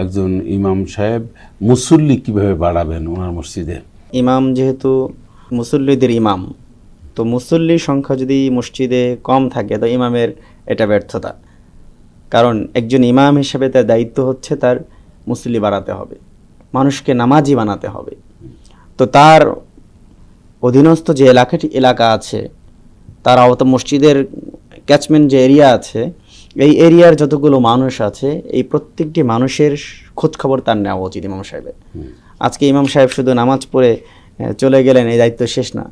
একজন ইমাম সাহেব মুসল্লি কিভাবে বাড়াবেন ওনার মসজিদে? ইমাম যেহেতু মুসল্লিদের ইমাম, তো মুসল্লির সংখ্যা যদি মসজিদে কম থাকে তো ইমামের এটা ব্যর্থতা। কারণ একজন ইমাম হিসেবে তার দায়িত্ব হচ্ছে তার মুসল্লি বাড়াতে হবে, মানুষকে নামাজি বানাতে হবে। তো তার অধীনস্থ যে এলাকা আছে, তার আওতা মসজিদের ক্যাচমেন্ট যে এরিয়া আছে, এই এরিয়ার যতগুলো মানুষ আছে এই প্রত্যেকটি মানুষের খোঁজ খবর তার নেওয়া উচিত ইমাম সাহেবের। আজকে ইমাম সাহেব শুধু নামাজ পড়ে চলে গেলেন, এই দায়িত্ব শেষ না।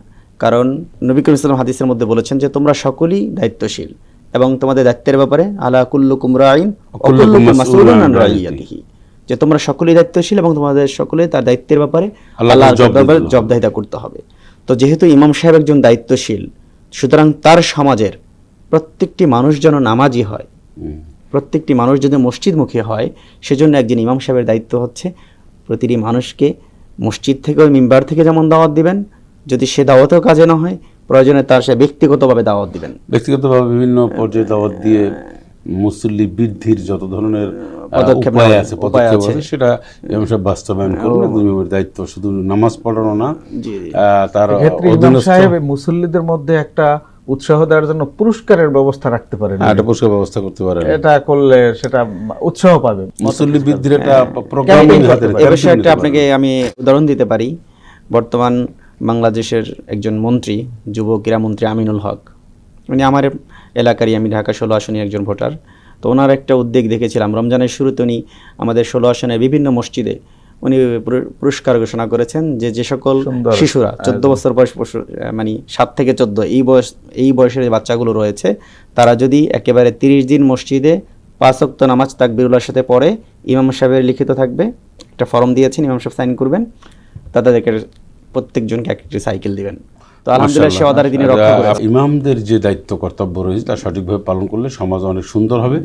কারণ নবী করিম সাল্লাল্লাহু আলাইহি ওয়াসাল্লাম হাদিসের মধ্যে বলেছেন যে তোমরা সকলেই দায়িত্বশীল এবং তোমাদের দায়িত্বের ব্যাপারে আলা কুল্লুকুম রাইন ওয়া কুল্লুকুম মাসউলুন আন রাইয়াতিহি, যে তোমরা সকলেই দায়িত্বশীল এবং তোমাদের সকলে তার দায়িত্বের ব্যাপারে আল্লাহর দরবারে জবাবদিহিতা করতে হবে। তো যেহেতু ইমাম সাহেব একজন দায়িত্বশীল, সুতরাং তার সমাজের প্রত্যেকটি মানুষ যেন নামাজি হয়, প্রত্যেকটি মানুষ যদি মসজিদমুখী হয়, সেজন্য একজন ইমাম সাহেবের দায়িত্ব হচ্ছে প্রতিটি মানুষকে মসজিদ থেকে ওই মিম্বার থেকে যেমন দাওয়াত দিবেন, যদি সে দাওয়াতেও কাজে না হয় প্রয়োজনে তার সে ব্যক্তিগতভাবে দাওয়াত দিবেন। ব্যক্তিগতভাবে বিভিন্ন পর্যায়ে দাওয়াত দিয়ে মুসল্লি বৃদ্ধির যত ধরনের পদক্ষেপ আছে সেটা ইমাম সাহেব বাস্তবায়ন করবেন। ইমামের দায়িত্ব শুধু নামাজ পড়ানো না, তার ইমাম সাহেব মুসল্লিদের মধ্যে একটা উৎসাহ দেওয়ার জন্য পুরস্কারের ব্যবস্থা রাখতে পারেন, একটা পুরস্কার ব্যবস্থা করতে পারেন। এটা করলে সেটা উৎসাহ পাবে মুসল্লি বৃদ্ধির একটা প্রোগ্রাম হাতে। এই বিষয়টা আপনাকে আমি উদাহরণ দিতে পারি। বর্তমান বাংলাদেশের একজন মন্ত্রী, যুব ক্রীড়ামন্ত্রী আমিনুল হক, উনি আমার এলাকারই, আমি ঢাকা 16 আসনের একজন ভোটার। তো ওনার একটা উদ্যোগ দেখেছিলাম, রমজানের শুরুতে উনি আমাদের 16 আসনের বিভিন্ন মসজিদে উনি পুরস্কার ঘোষণা করেছেন যে সকল শিশুরা 14 বছর বয়স, মানে 7 থেকে 14 এই বয়সের বাচ্চাগুলো রয়েছে, তারা যদি একেবারে 30 দিন মসজিদে 5 ওয়াক্ত নামাজ তাকবীরুল্লাহর সাথে পড়ে, ইমাম সাহেবের লিখিত থাকবে, একটা ফর্ম দিয়েছেন, ইমাম সাহেব সাইন করবেন, তাদেরকে প্রত্যেকজনকে একটি সাইকেল দিবেন। তো আলহামদুলিল্লাহ সে অদারে দিনে রক্ষা করেছে। ইমামদের যে দায়িত্ব কর্তব্য রয়েছে তা সঠিকভাবে পালন করলে সমাজ অনেক সুন্দর হবে।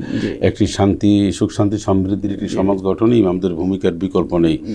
একটি শান্তি, সুখ শান্তি সমৃদ্ধির একটি সমাজ গঠনে ইমামদের ভূমিকার বিকল্প নেই।